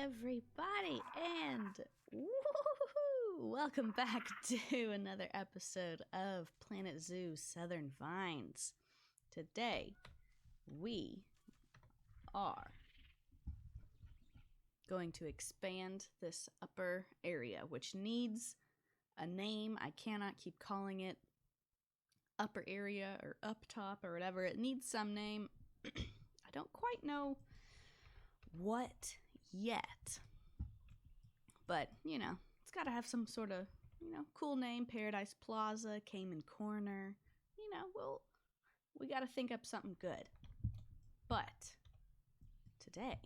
everybody, and woo-hoo-hoo-hoo! Welcome back to another episode of Planet Zoo Southern Vines. Today, we are going to expand this upper area, which needs a name. I cannot keep calling it upper area or up top or whatever. It needs some name. I don't quite know what yet, but it's got to have some sort of cool name. Paradise Plaza, Cayman Corner, we got to think up something good. But today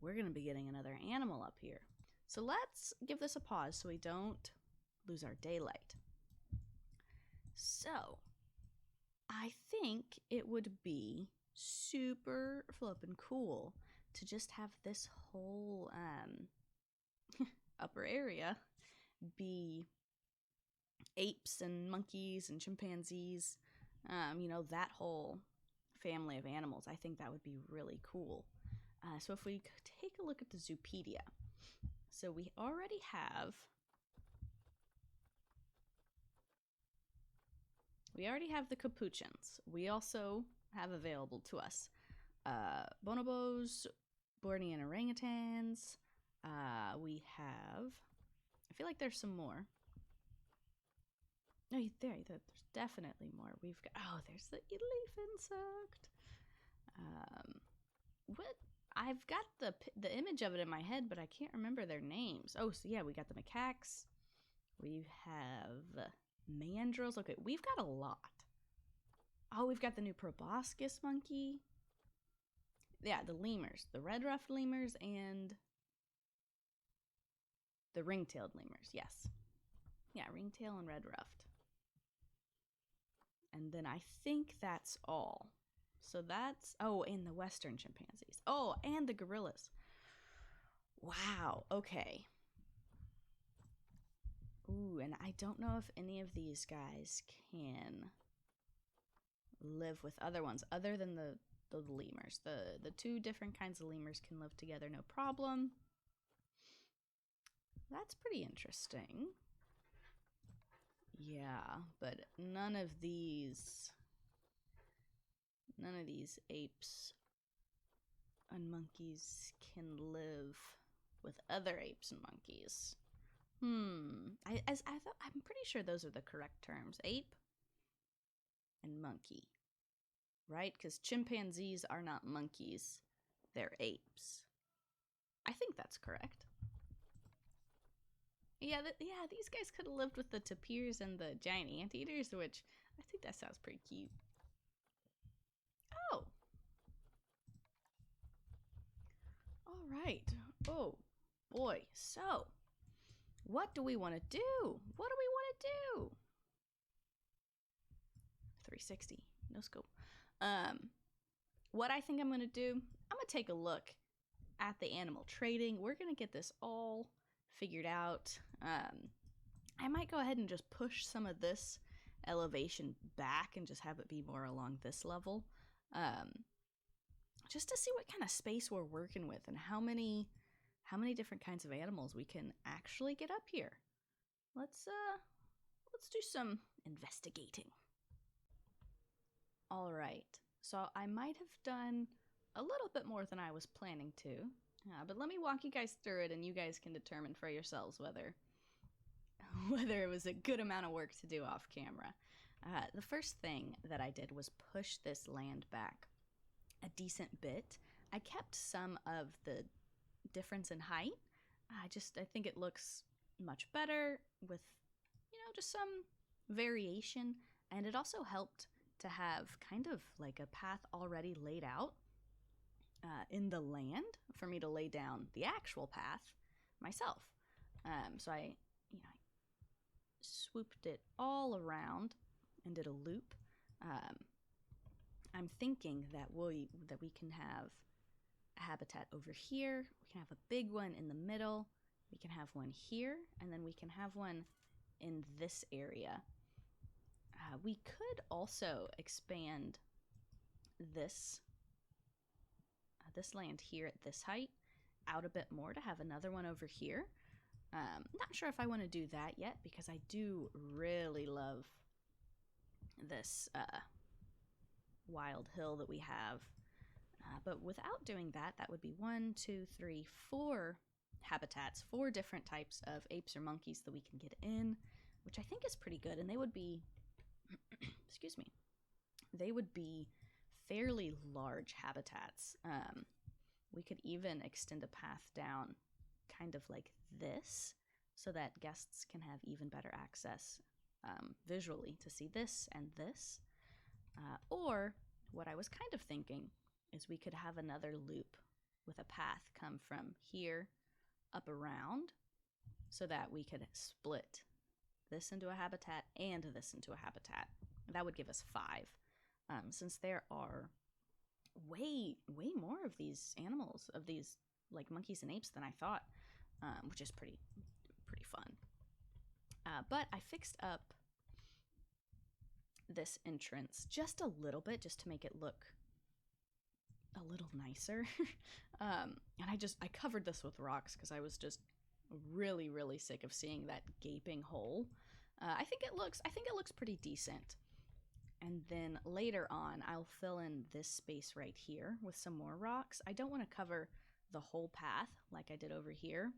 we're going to be getting another animal up here, so let's give this a pause so we don't lose our daylight. So I think it would be super flippin' cool to just have this whole upper area be apes and monkeys and chimpanzees, that whole family of animals. I think that would be really cool. So if we take a look at the Zoopedia, so we already have the capuchins. We also have available to us bonobos, Bornean orangutans. We have, I feel like there's some more. Oh, there's definitely more. We've got, there's the leaf insect. What? I've got the image of it in my head, but I can't remember their names. Oh, so yeah, we got the macaques. We have mandrills. Okay, we've got a lot. Oh, we've got the new proboscis monkey. Yeah, the lemurs. The red-ruffed lemurs and the ring-tailed lemurs. Yes. Yeah, ring-tail and red-ruffed. And then I think that's all. So that's... Oh, and the western chimpanzees. Oh, and the gorillas. Wow. Okay. Ooh, and I don't know if any of these guys can live with other ones other than the lemurs. The two different kinds of lemurs can live together, no problem. That's pretty interesting. Yeah, but none of these apes and monkeys can live with other apes and monkeys. I'm pretty sure those are the correct terms. Ape and monkey. Right? Because chimpanzees are not monkeys. They're apes. I think that's correct. Yeah, these guys could have lived with the tapirs and the giant anteaters, which I think that sounds pretty cute. Oh. All right. Oh, boy. So, what do we want to do? What do we want to do? 360. No scope. What I think I'm going to do, I'm going to take a look at the animal trading. We're going to get this all figured out. I might go ahead and just push some of this elevation back and just have it be more along this level. Just to see what kind of space we're working with and how many different kinds of animals we can actually get up here. Let's do some investigating. All right. So I might have done a little bit more than I was planning to, but let me walk you guys through it and you guys can determine for yourselves whether it was a good amount of work to do off camera. The first thing that I did was push this land back a decent bit. I kept some of the difference in height. I think it looks much better with, just some variation, and it also helped to have kind of like a path already laid out in the land for me to lay down the actual path myself. So I swooped it all around and did a loop. I'm thinking that we can have a habitat over here. We can have a big one in the middle. We can have one here, and then we can have one in this area. We could also expand this land here at this height out a bit more to have another one over here. Not sure if I want to do that yet because I do really love this wild hill that we have. But without doing that, that would be 1, 2, 3, 4 habitats, 4 different types of apes or monkeys that we can get in, which I think is pretty good. And they would be, excuse me, they would be fairly large habitats. We could even extend a path down kind of like this so that guests can have even better access visually to see this and this. Or what I was kind of thinking is we could have another loop with a path come from here up around so that we could split this into a habitat and this into a habitat. That would give us 5. Since there are way more of these animals, of these like monkeys and apes than I thought, which is pretty fun. But I fixed up this entrance just a little bit just to make it look a little nicer. And I covered this with rocks because I was just really sick of seeing that gaping hole. I think it looks pretty decent. And then later on, I'll fill in this space right here with some more rocks. I don't want to cover the whole path like I did over here,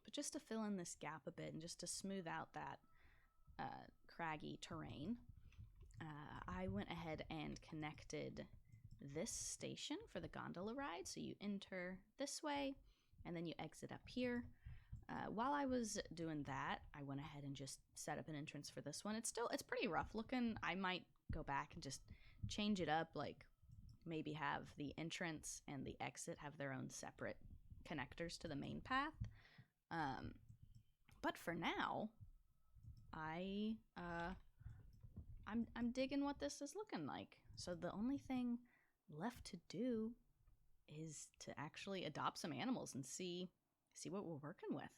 but just to fill in this gap a bit and just to smooth out that craggy terrain. I went ahead and connected this station for the gondola ride. So you enter this way and then you exit up here. While I was doing that, I went ahead and just set up an entrance for this one. It's pretty rough looking. I might go back and just change it up, like maybe have the entrance and the exit have their own separate connectors to the main path. But for now, I'm digging what this is looking like. So the only thing left to do is to actually adopt some animals and see what we're working with.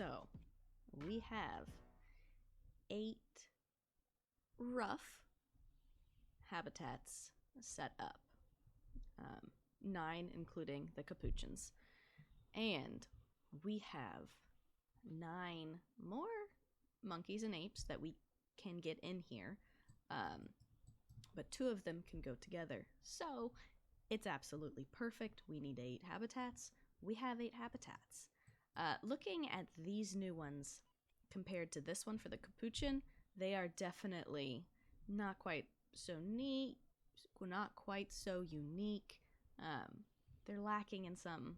So we have 8 rough habitats set up. 9 including the capuchins. And we have 9 more monkeys and apes that we can get in here. But 2 of them can go together. So it's absolutely perfect. We need 8 habitats. We have 8 habitats. Looking at these new ones compared to this one for the capuchin, they are definitely not quite so neat, not quite so unique. They're lacking in some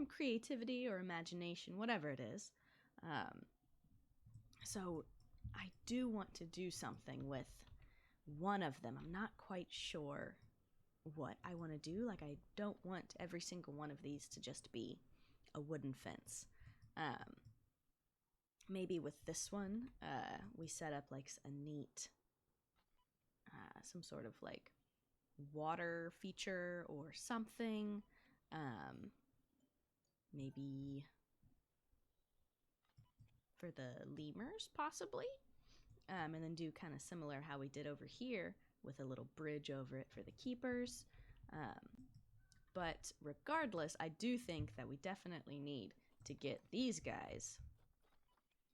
creativity or imagination, whatever it is. So I do want to do something with one of them. I'm not quite sure what I want to do. Like, I don't want every single one of these to just be a wooden fence. Maybe with this one, we set up like a neat, some sort of like water feature or something. Maybe for the lemurs, possibly. And then do kind of similar how we did over here with a little bridge over it for the keepers. But regardless, I do think that we definitely need to get these guys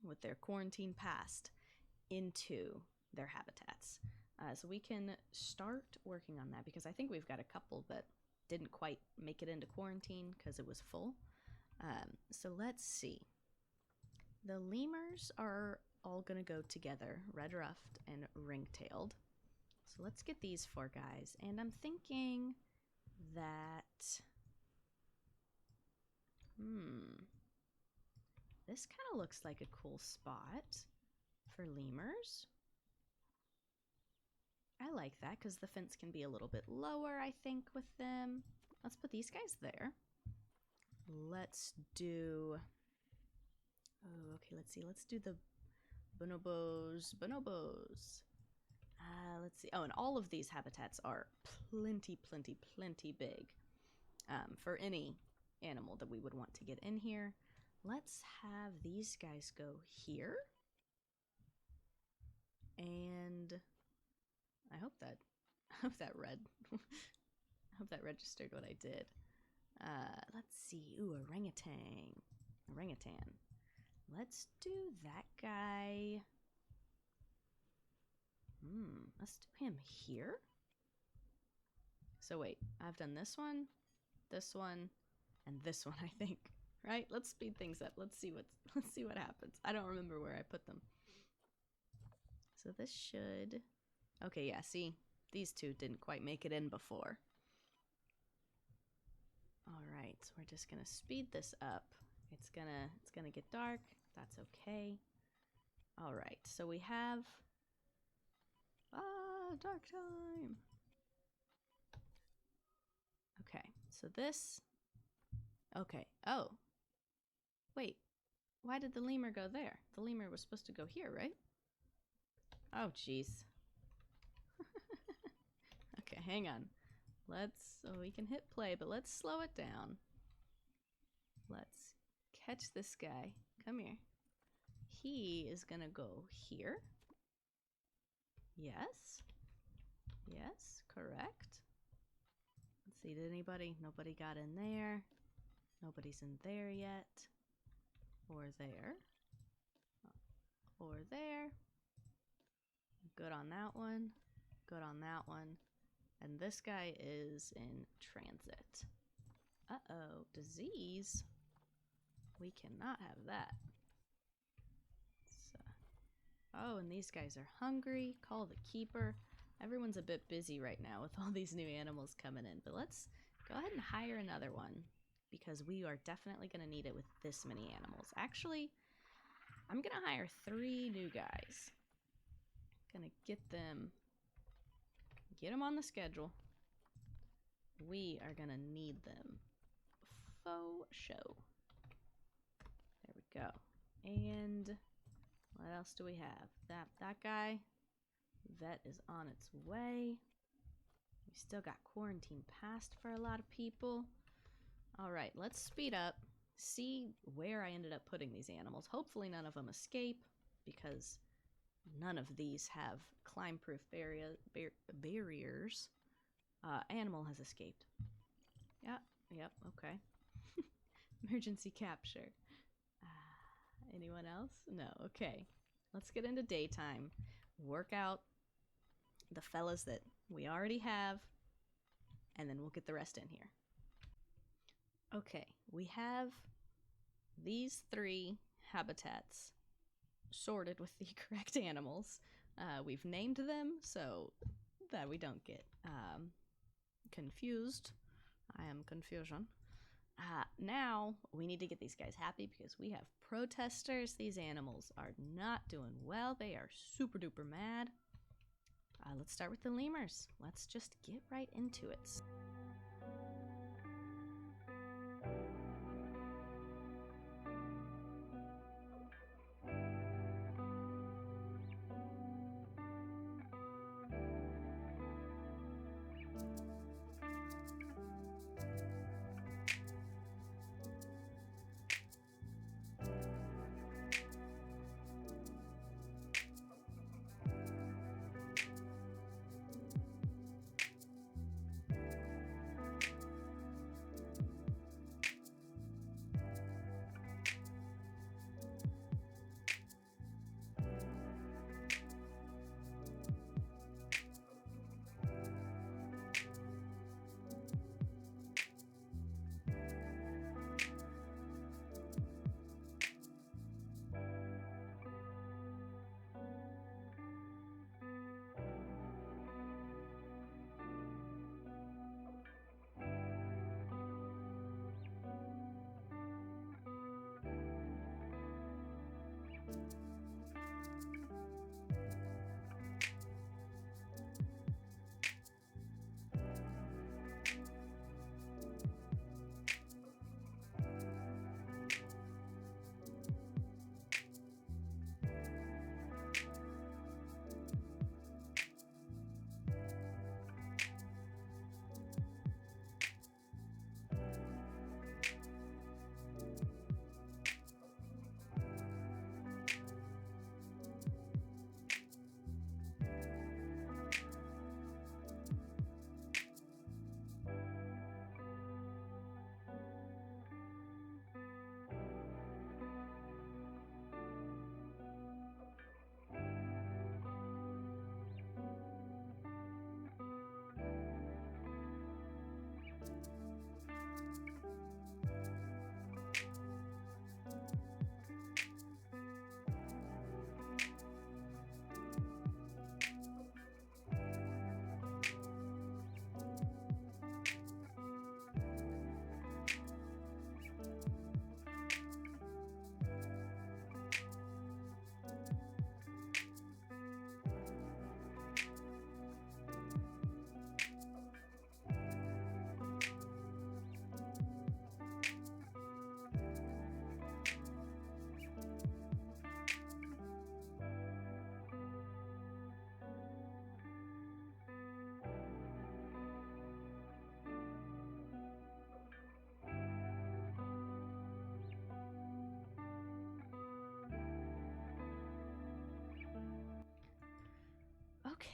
with their quarantine passed into their habitats. So we can start working on that because I think we've got a couple that didn't quite make it into quarantine because it was full. So let's see. The lemurs are all going to go together, red-ruffed and ring-tailed. So let's get these 4 guys. And I'm thinking that... this kind of looks like a cool spot for lemurs. I like that because the fence can be a little bit lower, I think, with them. Let's put these guys there. Let's do... Oh, okay, let's see. Let's do the bonobos. Let's see. Oh, and all of these habitats are plenty big for any animal that we would want to get in here. Let's have these guys go here. And I hope that read. I hope that registered what I did. Let's see. Ooh, orangutan. Let's do that guy. Let's do him here. So wait, I've done this one, and this one, I think. Right? Let's speed things up. Let's see what happens. I don't remember where I put them. So this should... Okay, yeah, see? These 2 didn't quite make it in before. Alright, so we're just gonna speed this up. It's gonna get dark. That's okay. Alright, so we have... dark time! Okay, so this... Okay, oh. Wait, why did the lemur go there? The lemur was supposed to go here, right? Oh, jeez. Okay, hang on. We can hit play, but let's slow it down. Let's catch this guy. Come here. He is gonna go here. Yes. Yes, correct. Let's see, did nobody got in there. Nobody's in there yet. Or there. Or there. Good on that one. Good on that one. And this guy is in transit. Uh-oh, disease. We cannot have that. So. Oh, and these guys are hungry. Call the keeper. Everyone's a bit busy right now with all these new animals coming in. But let's go ahead and hire another one because we are definitely going to need it with this many animals. Actually, I'm going to hire 3 new guys. Gonna get them on the schedule. We are gonna need them. Faux show. There we go. And what else do we have? That guy. Vet is on its way. We still got quarantine passed for a lot of people. All right, let's speed up. see where I ended up putting these animals. Hopefully none of them escape, because none of these have climb-proof barriers. Animal has escaped. Yep, okay. Emergency capture. Anyone else? No, okay. Let's get into daytime. Work out the fellas that we already have, and then we'll get the rest in here. Okay, we have these 3 habitats sorted with the correct animals. We've named them so that we don't get confused. I am confusion. Now we need to get these guys happy because we have protesters. These animals are not doing well. They are super duper mad. Let's start with the lemurs. Let's just get right into it.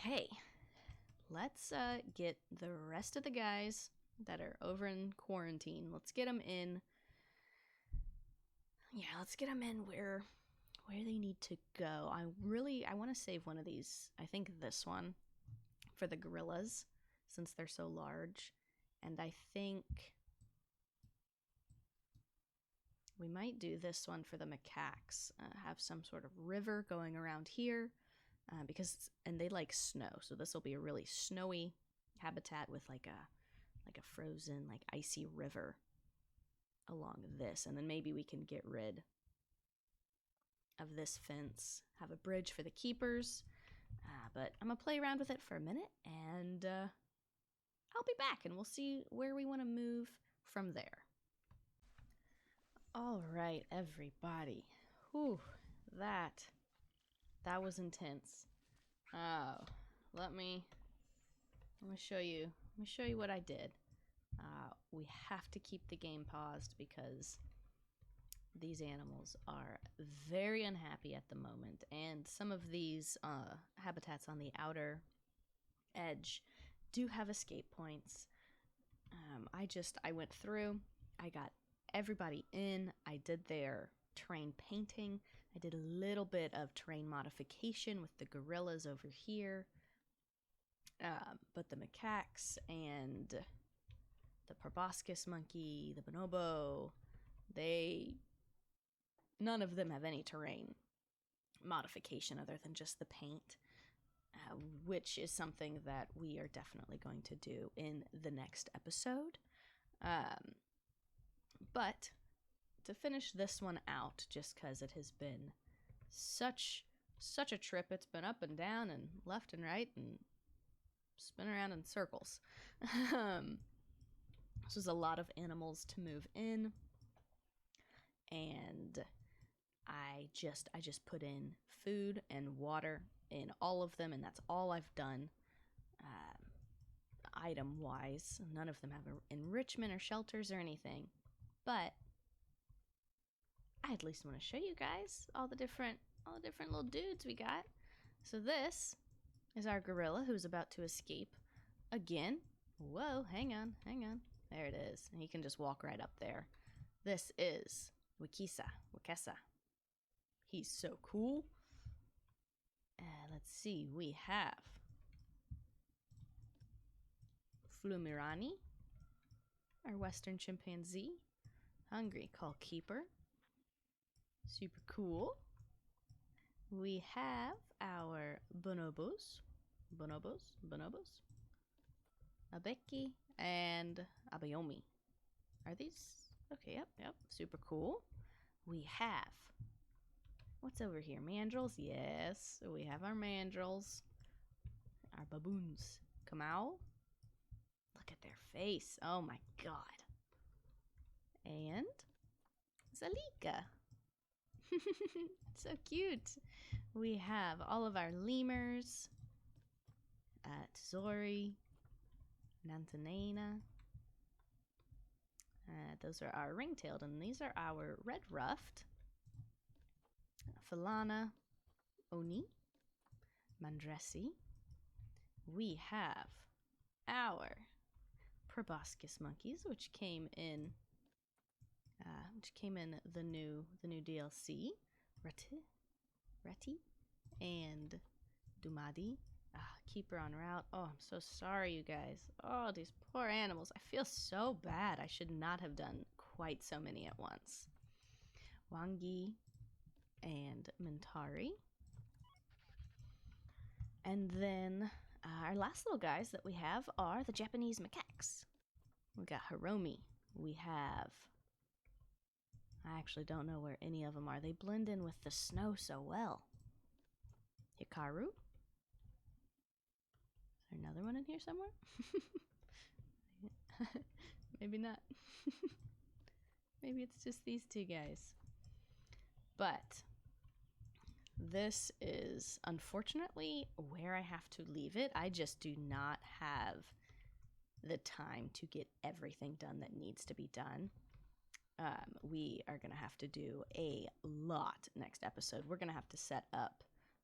Okay, let's get the rest of the guys that are over in quarantine. Let's get them in. Yeah, let's get them in where they need to go. I want to save one of these. I think this one for the gorillas, since they're so large. And I think we might do this one for the macaques. Have some sort of river going around here. And they like snow, so this will be a really snowy habitat with like a frozen, like icy river along this, and then maybe we can get rid of this fence, have a bridge for the keepers, but I'm gonna play around with it for a minute, and I'll be back, and we'll see where we want to move from there. All right, everybody. Whew, that was intense. Oh, let me show you. Let me show you what I did. We have to keep the game paused because these animals are very unhappy at the moment, and some of these habitats on the outer edge do have escape points. I went through, I got everybody in, I did their terrain painting, I did a little bit of terrain modification with the gorillas over here, but the macaques and the proboscis monkey, the bonobo, none of them have any terrain modification other than just the paint, which is something that we are definitely going to do in the next episode. But to finish this one out, just because it has been such a trip, it's been up and down and left and right and spin around in circles. This was a lot of animals to move in, and I just put in food and water in all of them, and that's all I've done. Item wise, none of them have enrichment or shelters or anything, but I at least want to show you guys all the different little dudes we got. So this is our gorilla who's about to escape again. Whoa, hang on. There it is. And he can just walk right up there. This is Wekesa. He's so cool. Let's see. We have Flumirani, our western chimpanzee. Hungry Call Keeper. Super cool. We have our bonobos. Abeki and Abayomi. Are these? Okay, yep. Super cool. We have, what's over here? Mandrills? Yes. So we have our mandrills. Our baboons. Kamau. Look at their face. Oh my god. And Zalika. So cute. We have all of our lemurs. Tzori. Nantanena. Those are our ring-tailed, and these are our red-ruffed. Falana, Oni, Mandresi. We have our proboscis monkeys, which came in the new DLC. Reti and Dumadi. Keeper en route. Oh, I'm so sorry, you guys. Oh, these poor animals. I feel so bad. I should not have done quite so many at once. Wangi and Mintari. And then our last little guys that we have are the Japanese macaques. We got Hiromi. We have... I actually don't know where any of them are. They blend in with the snow so well. Hikaru. Is there another one in here somewhere? Maybe not. Maybe it's just these two guys. But this is unfortunately where I have to leave it. I just do not have the time to get everything done that needs to be done. We are going to have to do a lot next episode. We're going to have to set up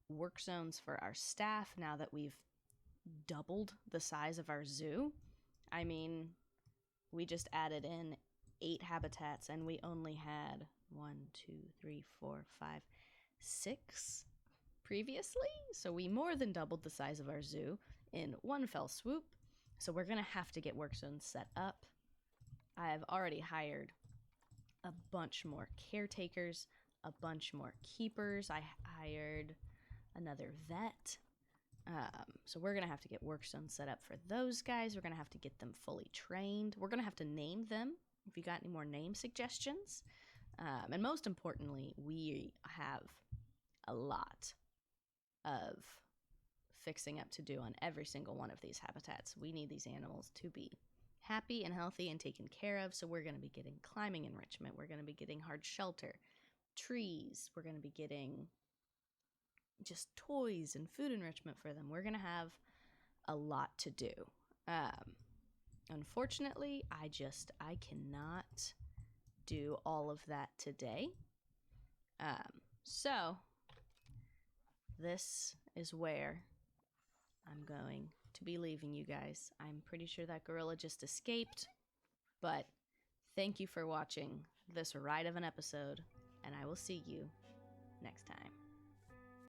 work zones for our staff now that we've doubled the size of our zoo. I mean, we just added in 8 habitats and we only had 6 previously. So we more than doubled the size of our zoo in one fell swoop. So we're going to have to get work zones set up. I've already hired a bunch more caretakers, a bunch more keepers. I hired another vet. So we're going to have to get work zones set up for those guys. We're going to have to get them fully trained. We're going to have to name them if you got any more name suggestions. And most importantly, we have a lot of fixing up to do on every single one of these habitats. We need these animals to be happy and healthy and taken care of. So we're going to be getting climbing enrichment. We're going to be getting hard shelter, trees. We're going to be getting just toys and food enrichment for them. We're going to have a lot to do. Unfortunately, I cannot do all of that today. So this is where I'm going to be leaving you guys. I'm pretty sure that gorilla just escaped, but thank you for watching this ride of an episode, and I will see you next time.